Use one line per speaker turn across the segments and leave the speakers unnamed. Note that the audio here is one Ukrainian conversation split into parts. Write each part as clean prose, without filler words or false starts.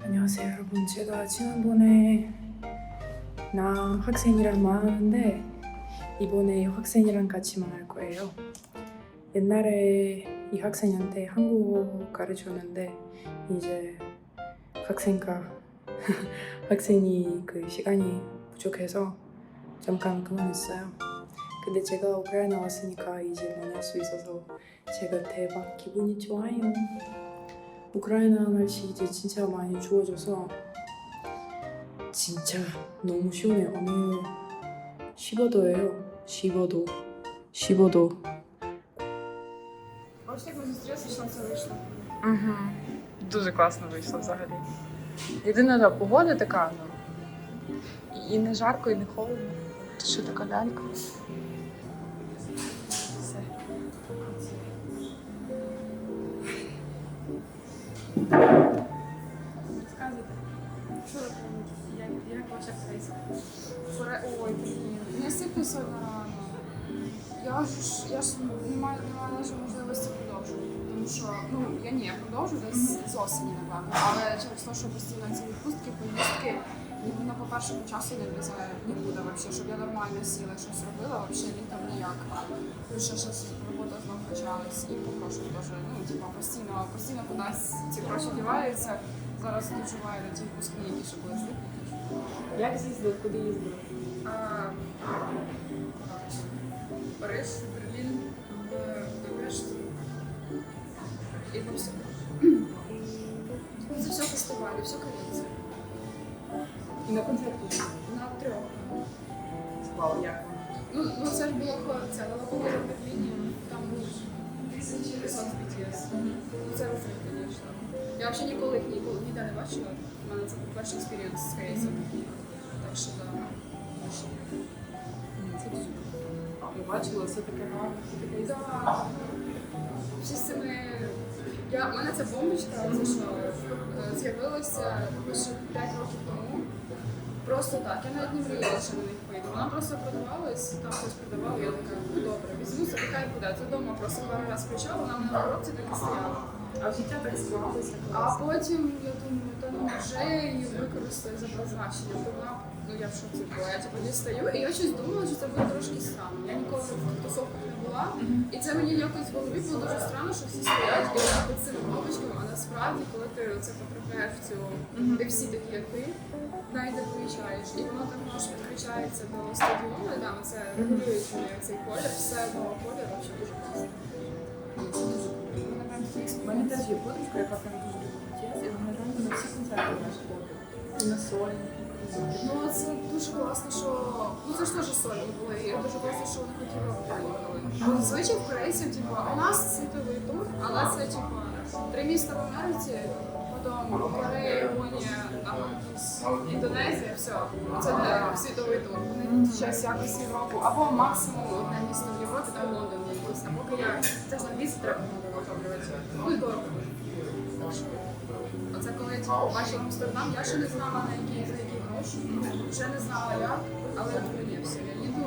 안녕하세요 여러분. 제가 지난번에 학생이랑 만났는데 이번에 학생이랑 같이 만날 거예요. 옛날에 이 학생한테 한국어 가르쳤는데 이제 학생이 그 시간이 부족해서 잠깐 그만했어요. 근데 제가 우크라이나 왔으니까 이제 만날 수 있어서 제가 대박 기분이 좋아요. 우크라이나 날씨 이제 진짜 많이 추워져서 진짜 너무 시원해요. 오늘 15도예요. 15도. 15도.
Бачите, як ми зустрілися, що це вийшло?
Угу. Дуже класно вийшло взагалі. Єдина погода така, і не жарко, і не холодно. Тут ще така лялька. Все.
Розказуйте. Що ви робите? Як ваша сесія? Ой, блін. Не сипте сьогодні рано. Я ж не маю навіть можливості продовжувати. Тому що, я продовжу десь з осені, напевно. Але через те, що постійно ці відпустки, поїздки, ніби по-перше, по часу не влізе нікуди взагалі, щоб я нормально сіла, щось робила, взагалі літом ніяк. Плюс ще щось робота знов почалась і попрошу теж, постійно кудись ці гроші діваються. Зараз доживаю на ті відпускні, які ще були злипні.
Як з'їздили? Куди їздили?
Париж, Берлін, Будапешт і Барселона. Це все фестивалі, все корейці.
І на концерті?
На 3.
Вау, як?
Це ж було це Лалапалоза в Берліні, там був 1000 BTS. Це розрив, звісно. Я взагалі ніколи ніде не бачила. У мене це був перший експірієнс з корейцем. Так що, так.
Це дуже круто. Я бачила, все таке гарно, все таке історія.
Так. Всі з цими... У мене ця бомбочка, це що, з'явилася ще 5 років тому. Просто так, я навіть не мріяла, що на них вийду. Вона просто продавалась, там хтось продавав, і я така, добре, візьму, це така і буде. Це вдома просто пару разів включала, вона в мене на коробці так і стояла.
А в життя так склалося?
А потім, я думаю, вже її використаю за призначення. Я в шоці була, я дістаю, і я щось думала, що це буде трошки странно. Я ніколи в тусовках не була, і це мені якось в голові було дуже странно, що всі стоять і вони під цими бомбочками, а насправді, коли ти це потрапляєш в цю, де всі такі, як ти, навіть не помічаєш. І воно також підключається до стадіону, і там це регулюється цей колір, все одного кольору, що дуже класно.
У мене теж є подружка, яка прям дуже любить BTS, і вона реально на всі концерти наші ходить. І на сольні.
Це дуже класно, що... це ж теж сольні були, і дуже класно, що вони хоч Європу приїхали. Зазвичай в корейців, у нас світовий тур, але це, 3 міста в Америці, потім Корея, Японія, там якісь Індонезія, все. Це не світовий тур. Вони зараз якось Європу, або максимум одне місто в Європі, там Лондон якийсь. А поки це ж на місце треба виготовлювати. І дорого. Оце коли бачила Амстердам, я ще не знала, за які гроші, ще не знала як, але я зупинився. Я їду,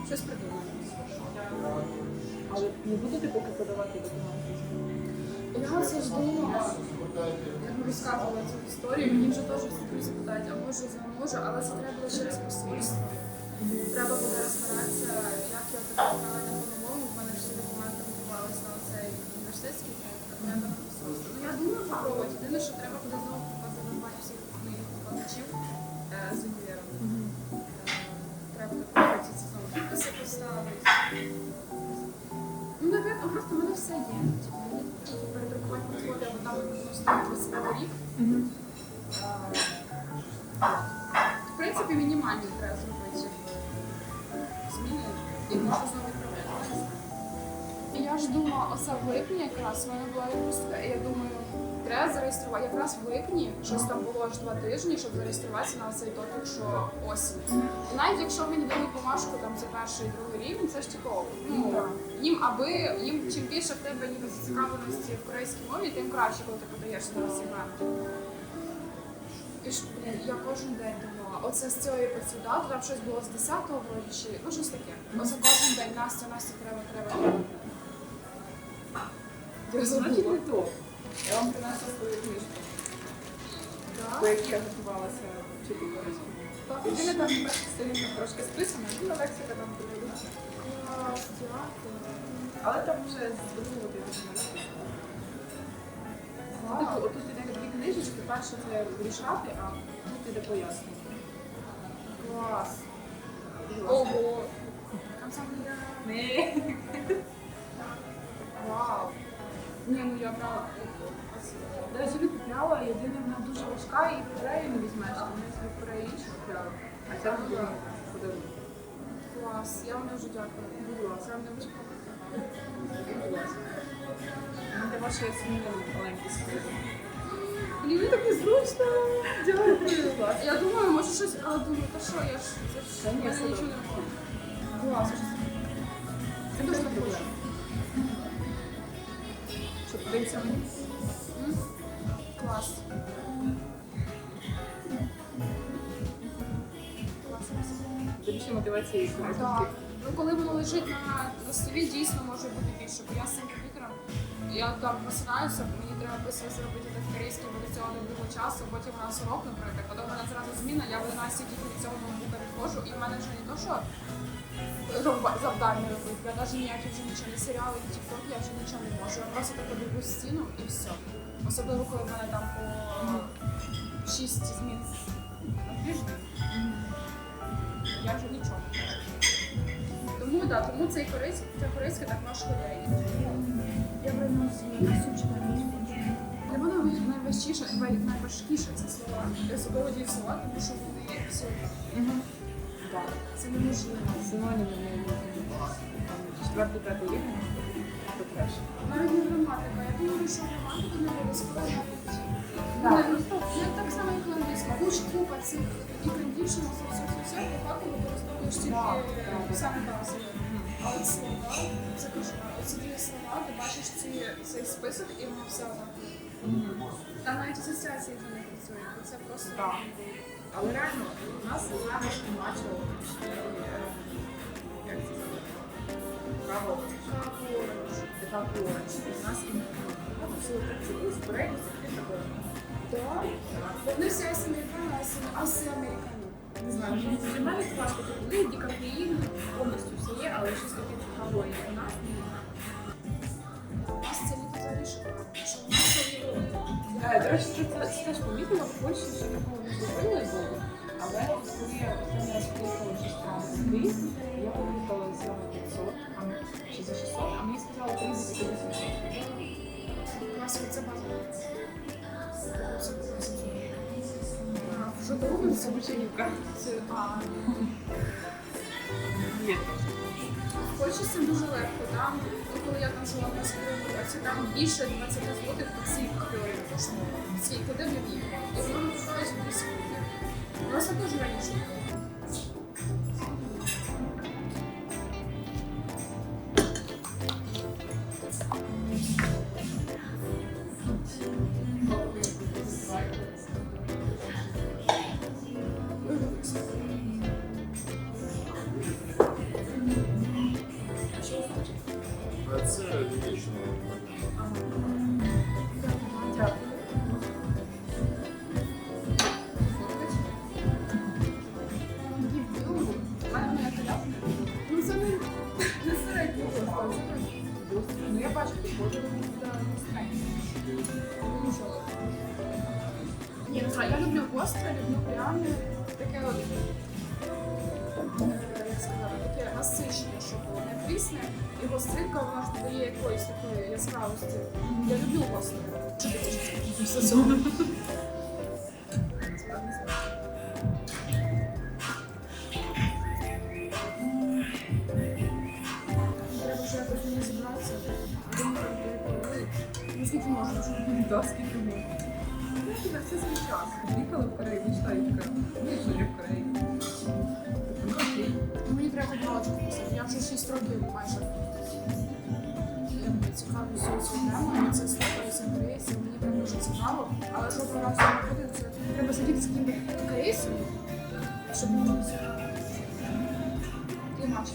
щось придумаю.
Але не будете поки подавати документи?
Я все ж думала, як ми розказувала цю історію, мені вже теж всі друзі питають, а може, але це треба було через посольство. Треба буде розбиратися, як я так правильно по-новому, в мене всі документи готувалися на цей університетський треба на посольство. Я думаю, попробувати. Єдине, що треба буде знову позадавати всіх моїх викладачів з універа. Треба буде попробувати це знову підписи поставити. Напевно, просто в мене все є. Мені передрукувати портфоліо, бо там стоїть 35 рік. В принципі, мінімальні треба зробити зміни і можна знову відправляти. Я ж думала, оце в липні якраз, в мене була відпустка, і я думаю, треба зареєструвати. Якраз в липні, щось там було аж 2 тижні, щоб зареєструватися на цей топік, що осінь. І навіть якщо мені дали бумажку, там це перший і другий рівень, це ж їм чим більше в тебе ніби зацікавленості в корейській мові, тим краще, коли ти подаєш на сегменти. І ж, я кожен день думала, оце з цієї працюдати, там щось було з 10-го вроді, чи щось таке. Оце кожен день, Настя, треба. Я забула.
Я вам принесла свою книжку.
Так?
по якій я готувалася вчити корейську. Єдине там перша сторінка трошки списана, ну лексика там подивилася.
Клас, дякую.
Але там вже з другого типу не написано. Типу, отут іде дві книжечки, перша це рішати, а тут іде пояснення.
Клас.
Ого!
Ого. Там саме я.
Ні.
Вау. Ні, ну я брала.
До речі, не купляла, єдине, вона дуже важка і в Кореї не візьмеш, тому я собі в Кореї іншу купляла. А ця вже була подарунок.
Клас. Я вам дуже дякую.
Будь ласка.
Це вам не важко.
Будь ласка. Мені для вашої сім'ї маленький скрипок.
Блін, так незручно.
Дякую, будь ласка.
Я думаю, може щось, але думаю, та що, я ж це ж
Та ні,
в мене
все
нічого
добре.
не було. Клас.
Це дуже проблема. Що, подивимося мені?
М? Клас. Клас.
Тобі ще мотивація і
Так.
корисності.
Ну, коли воно лежить на столі, дійсно може бути більше. Бо я з цим комп'ютером, я там просинаюся, мені треба швидко зробити так корейський, бо до цього не було часу, потім у нас урок, наприклад, потім у мене зразу зміна, я в 11 тільки від цього ноутбука відходжу, і в мене вже не то, що завдання робити, я навіть ніякі вже нічого, не серіали, не тікток, я вже нічого не можу. Я просто так дивлюсь стіну і все. Особливо, коли в мене там по 6 змін на тиждень, я вже нічого не можу. Тому, да, тому цей корейський так важко дає.
Я приношу сучка.
Для мене найважкіше це слова. Особливо ті слова, тому що вони всі однакові.
Так.
Це неможливо.
Синоніми не можна. Четвертий, п'ятий рівень, то краще.
Навіть не граматика. Я думаю, що граматика не обов'язково навіть.
Так.
Ну, так само, як і англійська. Купа цих і кондішнів, все, по факту використовуєш тільки саме бази. А от слова, це кошмар. Оці дві слова, ти бачиш цей список і воно все однаково. Там навіть асоціації вже не працюють. Це просто...
Так. Але реально, у нас зараз бачило, як це сказати, право, така поруч. У нас і багато всього працює з Кореї, з такого.
Так. Вони всі асіамерикані, асіамерикані.
Не знаю, для мене це важко. Були дікафеїн, повністю все є, але щось таке цікаве і у нас не знаю.
У нас це літо зарішено, що в нас це Європа.
До речі, це теж помітила, в Польщі ще такого не зробили було, але коли я останній раз приїхала в 6 разів, я приїхала за 500, чи за 600, а мені сказали 30 чи 800.
Класно, це базово. Що добре,
Це вечерівка.
це
Є трошки.
в Польщі з цим дуже легко. Там, ну, коли я там жила в Москві, там більше 20 злотих таксі купили коштувало. Скільки, де в Львів? І воно виходить в 2 секунди. У нас також раніше було.
Це дівчина.
Дякую. У мене моя коляска.
Ну це не середньо просто.
Ну я бачу, що кожен буде настроєння.
Ну нічого. Ні, не знаю, я люблю гостре, люблю пряме, таке от, як сказати, таке насичення, щоб було не прісне, і гостринка вона ж додає якоїсь такої яскравості. Я люблю гостре. Що ти хочеш після цього?
Насправді смачно.
Треба вже якось мені зібратися. Думаю, переповіли. Ну скільки можна?
Да, скільки можна. Ну, так це свій час. Приїхала в Корею, мечта і така, ну, що я в Кореї. Ну, окей.
Ну, мені треба галочку писати. Я вже 6 років майже. Я цікавлюся цю тему, мені це слухаюся корейців, мені прям дуже цікаво. Але жодного разу не буде, це треба сидіти з ким корейцем, щоб мені цікаво. Інакше.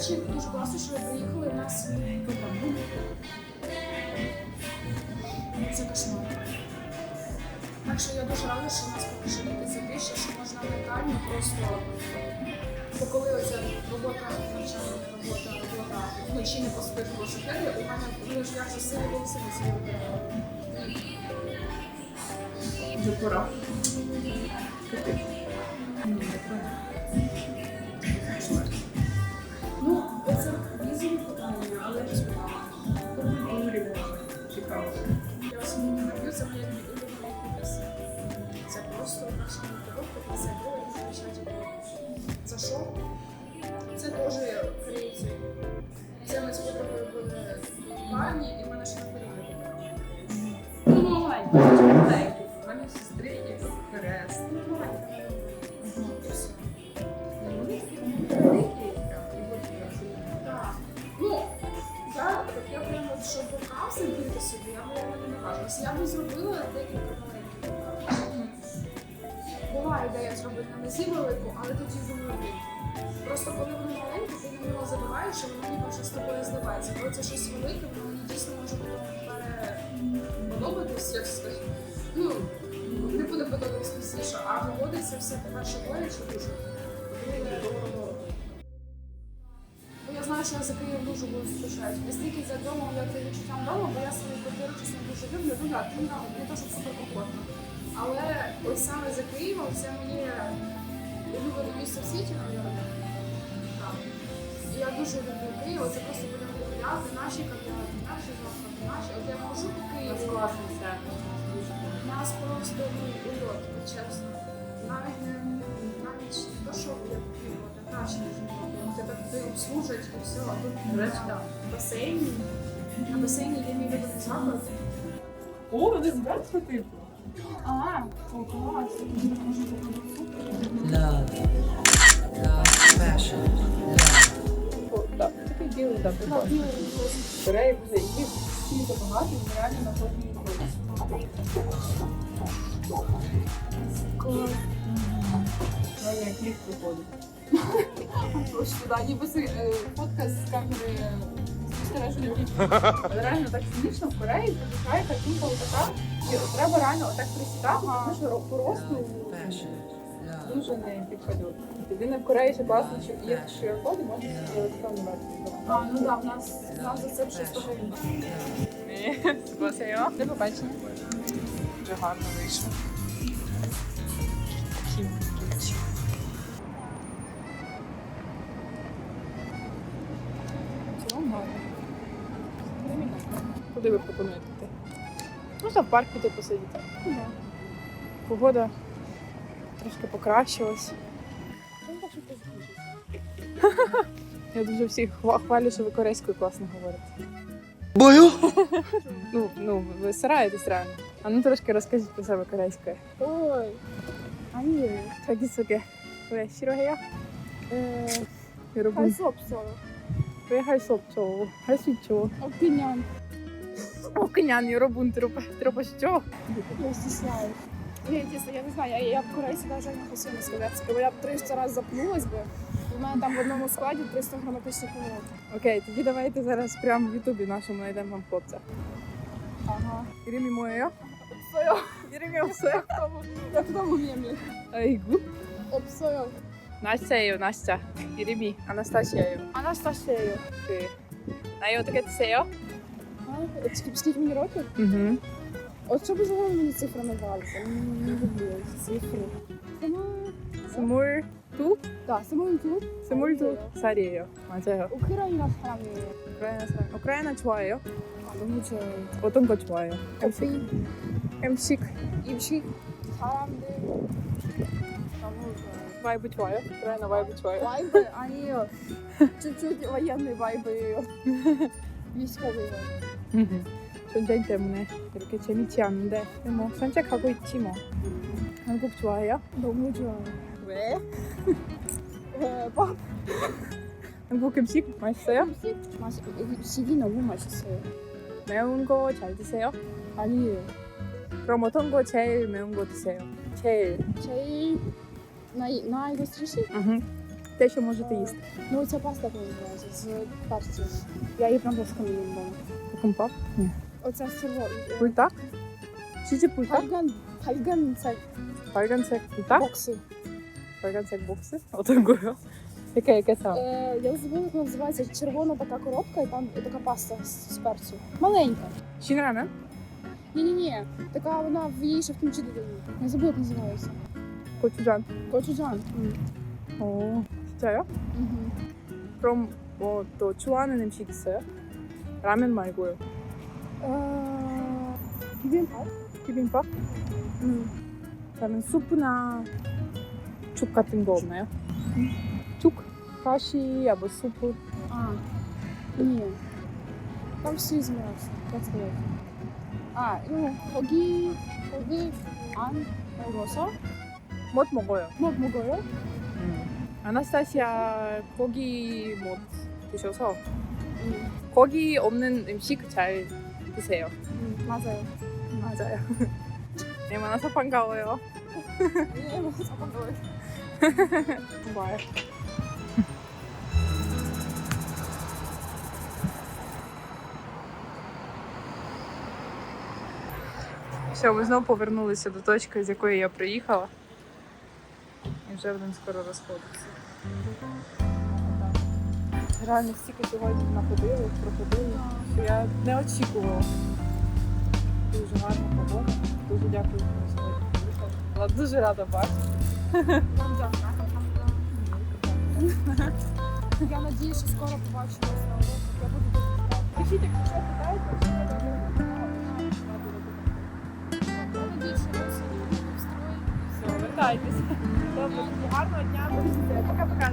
речі, дуже класно, що ви приїхали у нас. Це кошмар. Так що я дуже рада, що у нас поки що таке затишчя, що можна ментально просто. Бо коли оця робота, робота вночі не поспиш в велосипеді, у мене дуже шлях за сили велосипед собі вибирала.
Вже пора.
Ну, оце візові питання, але я поспитала.
Цікаво.
Я вас не люблю, це моя улюблена кухня. Це просто наша коробка, це було звичайно. За що? Це теж корейці. Це ми з подругою були в бані, і в мене ще на порівні.
Ну, маленький. У мене сестри є хрест.
Ну, маленька. І все. Так. Ну, я прямо, щоб рукав зробити собі, я прямо не наважилася. Я б зробила декілька маленьких рукав. Була ідея зробити на нозі велику, але тоді думаю, просто коли вони маленькі, ти на нього забиваєш, і воно ніби вже з тобою зливається. Коли це щось велике, воно мені дійсно може подобатись, як сказати. Ну, не буде подобатись пізніше, а виводиться все по-перше боляче дуже. По-друге, бо я знаю, що я за Київ дуже буду скучати. Настільки за домом, як за відчуттям дому, бо я свою квартиру чесно дуже люблю. Ну так, не то, щоб супер комфортно. Але ось саме за Києвом це мені улюблене місце в світі, мабуть. Так. І я дуже люблю Київ, це просто будемо гуляти, наші кав'ярні, наші заклади, наші. От я можу по Києву.
Класний центр.
У нас просто ульот, чесно. Навіть не то, що я купила, так краще ніж не купила. Тебе туди обслужать і все, а тут басейн. На басейні є мій любимий заклад.
О, вони з братства типу.
Клас.
Love, passion, love.
Так, такий білий, так, прикольно. Кореї вже їх всі забагато, і реально на кожній вулиці.
Клас.
Навіть як ліфт виходить.
Точно, да, ніби фотка з камери спостереження.
Але реально так цинічно в Кореї приїжджає картинка отака, і треба реально отак присідати, тому що по росту
Passion, love.
дуже не підходить. Єдине в Кореї ще класно, що є QR-коди, можна собі електронну версію.
Ну так, в нас за це вже 100 гривень.
Спасибо. До побачення. Дуже гарно вийшло. Цілому гарно. Куди ви пропонуєте йти? Можна в парк піти посидіти. Погода трошки покращилась. Я дуже всіх хвалю, що ви корейською класно говорите.
Бою!
Ну, ви стараєтесь реально. А ну трошки розкажіть про себе корейською.
Ой, 아니에요.
자기소개. 왜 싫어해요?
할
여러분,
수 없어요.
왜 할 수 없죠? 할 수 있죠.
그냥
그냥 여러분 들어보시죠.
я стесняюсь. Я не знаю, я в Корейці навіть не хотіла сказати, бо я б 300 разів запнулась би. У мене там в одному складі 300 граматичних помилок.
Окей, тоді давайте зараз прямо в Ютубі нашому знайдемо вам хлопця.
Ага.
이름이 뭐예요?
없어요.
이름이 없어요?
як в тому мемі.
아이고.
없어요.
나스타예요, 나스타. 이름이 아나스타시아예요.
Анастасією.
그 나이 어떻게 드세요?
Скільки мені років?
угу.
От що б за мені цифри називалися? Не люблю цифри.
스물두?
Так, самому
스물두 살이에요. 맞아요.
Україна 사람이에요.
우크라이나 사람. 우크라이나 좋아해요?
아, 너무 좋아요.
어떤 거 좋아해요?
커피,
음식
음식, 사람들 너무 좋아요.
바이브 좋아요? 우크라이나 바이브 좋아요?
와이브 아니에요. 쭈쭈 военный 와이브예요. 위스커예요.
전쟁 때문에 이렇게 재밌지 않은데 뭐 산책하고 있지 뭐. 한국 좋아해요?
너무 좋아요.
왜?
밥
한국 음식 맛있어요?
음식이 너무 맛있어요.
매운 거 잘 드세요?
아니에요.
그럼 어떤 거 제일 매운 거 드세요? 제일.
제일 나 이거 스시? те, що можете їсти. Ну, ця паста як називається, з перцю. Я її прям плоскомію вдома.
Компак? Ні.
Оця з червоною.
Пультак? Чи це пультак?
Хальган це
Парганцек пультак?
бокси.
Парганцек бокси? Отакою. Яке саме?
Я забула, як вона називається. Червона така коробка і там така паста з перцю. Маленька.
Шинрамен?
Ні. Така вона в її ще в кімчі додають. Я забула, як називається.
고추장.
Gochujang.
오, 진짜요? 그럼 뭐 또 좋아하는 음식 있어요? 라면 말고요.
비빔밥?
비빔밥? 그러면 수프나 죽 같은 거 없나요? 죽? 가시, або суп.
Ні. Там всі змінився. Як сказати? Ну, 거기 안 먹어서
못 먹어요.
못 먹어요?
아나스타시아 고기 못 드셔서 고기 없는 음식 잘 드세요.
맞아요.
맞아요. 네, 만나서 반가워요.
예, 맞아. 반가워요.
좋아요. Все, ми знову повернулися до точки, з якої я приїхала. І вже будемо скоро розходитися. Реально стільки сьогодні проходили, що я не очікувала. Дуже гарна погода. Дуже дякую, що сьогодні приїхала. Була дуже рада бачити.
Я надію, що скоро побачимося на уроках. Я буду тут. Пишіть, якщо питаєте, що я роблю. Я надію, що ви сьогодні в строї.
Все, вертайтеся. Добре, гарного дня. Пока-пока.